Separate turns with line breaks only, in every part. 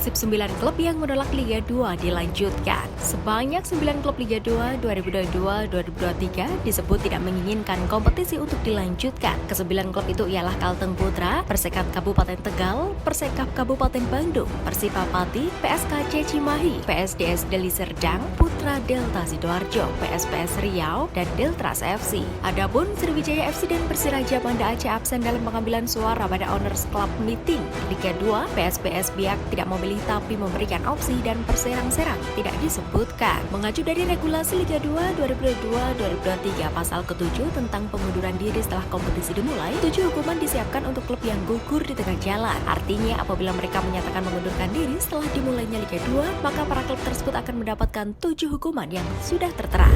Nasib 9 klub yang menolak Liga 2 dilanjutkan. Sebanyak 9 klub Liga 2 2022-2023 disebut tidak menginginkan kompetisi untuk dilanjutkan. Ke-9 klub itu ialah Kalteng Putra, Persekap Kabupaten Tegal, Persekap Kabupaten Bandung, Persipa Pati, PSKC Cimahi, PSDS Deli Serdang, Putra Delta Sidoarjo, PSPS Riau, dan Deltras FC. Adapun Sriwijaya FC dan Persiraja Banda Aceh absen dalam pengambilan suara pada Owners Club Meeting Liga 2. PSPS Biak tidak memilih tapi memberikan opsi dan perserang-serang tidak disebutkan. Mengacu dari regulasi Liga 2 2022-2023 pasal ke-7 tentang pengunduran diri setelah kompetisi dimulai, 7 hukuman disiapkan untuk klub yang gugur di tengah jalan. Artinya apabila mereka menyatakan mengundurkan diri setelah dimulainya Liga 2, maka para klub tersebut akan mendapatkan 7 hukuman yang sudah tertera.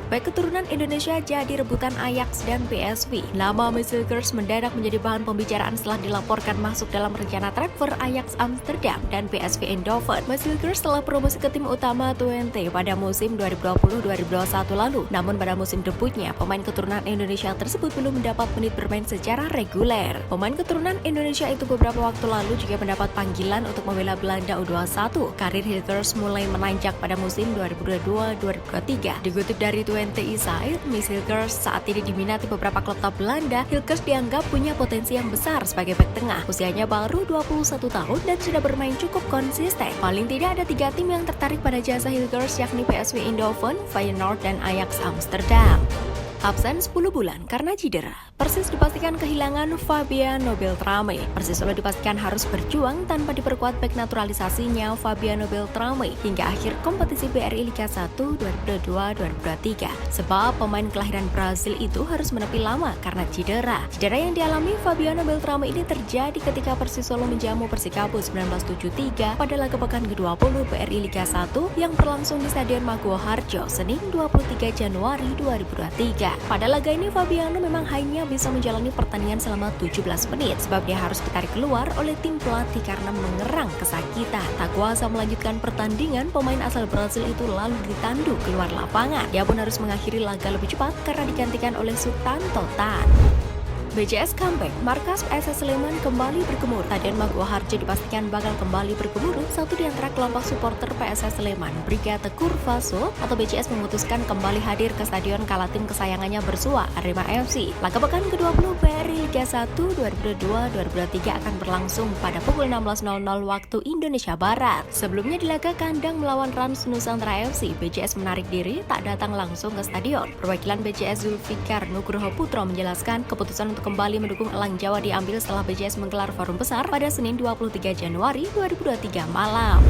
Baik keturunan Indonesia jadi rebutan Ajax dan PSV. Nama Meisselkers mendadak menjadi bahan pembicaraan setelah dilaporkan masuk dalam rencana transfer Ajax Amsterdam dan PSV Eindhoven. Meisselkers telah promosi ke tim utama Twente pada musim 2020-2021 lalu. Namun pada musim debutnya, pemain keturunan Indonesia tersebut belum mendapat menit bermain secara reguler. Pemain keturunan Indonesia itu beberapa waktu lalu juga mendapat panggilan untuk membela Belanda U21. Karir Hilgers mulai menanjak pada musim 2022-2023. Dikutip dari Twente Inside, Miss Hilgers saat ini diminati beberapa klub top Belanda. Hilgers dianggap punya potensi yang besar sebagai bek tengah. Usianya baru 21 tahun dan sudah bermain cukup konsisten. Paling tidak ada 3 tim yang tertarik pada jasa Hilgers, yakni PSV Eindhoven, Feyenoord, dan Ajax Amsterdam. Absen 10 bulan karena cedera. Persis dipastikan kehilangan Fabiano Beltrame. Persis Solo dipastikan harus berjuang tanpa diperkuat bek naturalisasinya Fabiano Beltrame hingga akhir kompetisi BRI Liga 1 2022-2023. Sebab pemain kelahiran Brazil itu harus menepi lama karena cedera. Cedera yang dialami Fabiano Beltrame ini terjadi ketika Persis Solo menjamu Persikabo 1973 pada laga pekan ke-20 BRI Liga 1 yang berlangsung di Stadion Maguwo Harjo Senin 23 Januari 2023. Pada laga ini Fabiano memang hanya bisa menjalani pertandingan selama 17 menit sebab dia harus ditarik keluar oleh tim pelatih karena mengerang kesakitan. Tak kuasa melanjutkan pertandingan, pemain asal Brazil itu lalu ditandu keluar lapangan. Dia pun harus mengakhiri laga lebih cepat karena digantikan oleh Sutanto Tan. BCS comeback, markas PSS Sleman kembali bergemuruh. Stadion Maguwo Harjo dipastikan bakal kembali bergemuruh. Satu di antara kelompok supporter PSS Sleman, Brigade Kurvaso atau BCS memutuskan kembali hadir ke stadion kala tim kesayangannya bersua, Arema FC. Laga pekan ke-20 BRI Liga 1 2022-2023 akan berlangsung pada pukul 16.00 waktu Indonesia Barat. Sebelumnya di laga kandang melawan Rans Nusantara FC, BCS menarik diri tak datang langsung ke stadion. Perwakilan BCS Zulfikar Nugroho Putro menjelaskan keputusan untuk kembali mendukung Elang Jawa diambil setelah BCS menggelar forum besar pada Senin 23 Januari 2023 malam.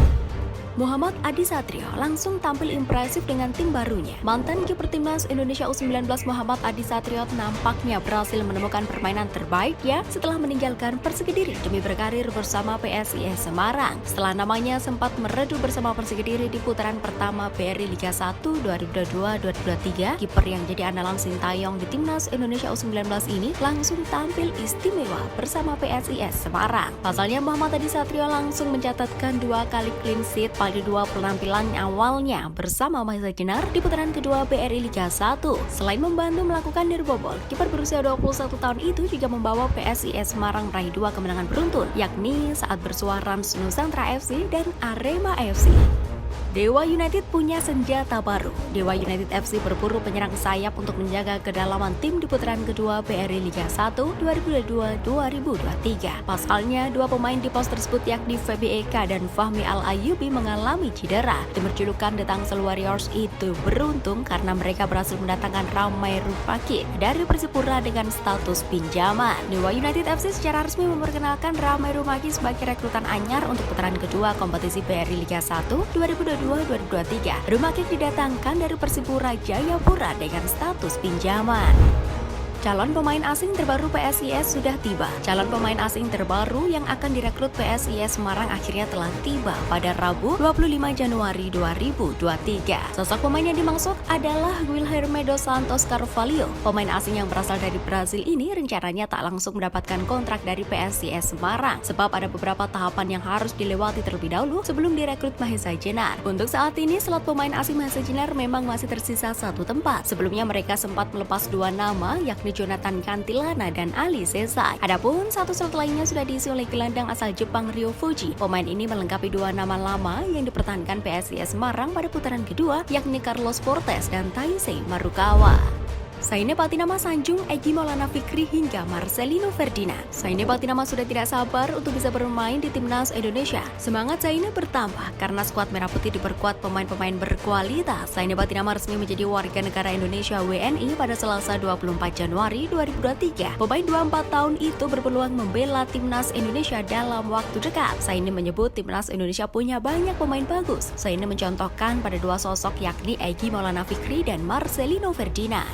Muhammad Adi Satrio langsung tampil impresif dengan tim barunya. Mantan kiper timnas Indonesia U19 Muhammad Adi Satrio nampaknya berhasil menemukan permainan terbaiknya setelah meninggalkan Persekediri demi berkarir bersama PSIS Semarang. Setelah namanya sempat meredup bersama Persekediri di putaran pertama BRI Liga 1 2022-2023, kiper yang jadi andalan Sintayong di timnas Indonesia U19 ini langsung tampil istimewa bersama PSIS Semarang. Pasalnya Muhammad Adi Satrio langsung mencatatkan 2 kali clean sheet pada 2 penampilan awalnya bersama Mahesa Jenar di putaran kedua BRI Liga 1. Selain membantu melakukan nirobol, kiper berusia 21 tahun itu juga membawa PSIS Semarang meraih 2 kemenangan beruntun, yakni saat bersua Rans Nusantara FC dan Arema FC. Dewa United punya senjata baru. Dewa United FC berburu penyerang sayap untuk menjaga kedalaman tim di putaran kedua BRI Liga 1 2022-2023. Pasalnya, 2 pemain di pos tersebut yakni Feby Eka dan Fahmi Al-Ayubi mengalami cedera. Tim berjulukan The Tangsel Warriors itu beruntung karena mereka berhasil mendatangkan Ramai Rupaki dari Persipura dengan status pinjaman. Dewa United FC secara resmi memperkenalkan Ramai Rupaki sebagai rekrutan anyar untuk putaran kedua kompetisi BRI Liga 1 2022-2023. Rupaki didatangkan dari Persipura Jayapura dengan status pinjaman. Calon pemain asing terbaru PSIS sudah tiba. Calon pemain asing terbaru yang akan direkrut PSIS Semarang akhirnya telah tiba pada Rabu 25 Januari 2023. Sosok pemain yang dimaksud adalah Guilherme dos Santos Carvalho. Pemain asing yang berasal dari Brazil ini rencananya tak langsung mendapatkan kontrak dari PSIS Semarang, sebab ada beberapa tahapan yang harus dilewati terlebih dahulu sebelum direkrut Mahesa Jenar. Untuk saat ini, slot pemain asing Mahesa Jenar memang masih tersisa 1 tempat. Sebelumnya mereka sempat melepas 2 nama, yakni yakni Jonathan Cantilana dan Ali Sesai. Adapun satu slot lainnya sudah diisi oleh gelandang asal Jepang Ryo Fuji. Pemain ini melengkapi dua nama lama yang dipertahankan PSIS Semarang pada putaran kedua, yakni Carlos Portes dan Taisei Marukawa. Saine Patinama Sanjung, Egy Maulana Fikri hingga Marcelino Ferdinand. Saine Patinama sudah tidak sabar untuk bisa bermain di timnas Indonesia. Semangat Saine bertambah karena skuad Merah Putih diperkuat pemain-pemain berkualitas. Saine Patinama resmi menjadi warga negara Indonesia WNI pada Selasa 24 Januari 2023. Pemain 24 tahun itu berpeluang membela timnas Indonesia dalam waktu dekat. Saine menyebut timnas Indonesia punya banyak pemain bagus. Saine mencontohkan pada dua sosok yakni Egy Maulana Fikri dan Marcelino Ferdinand.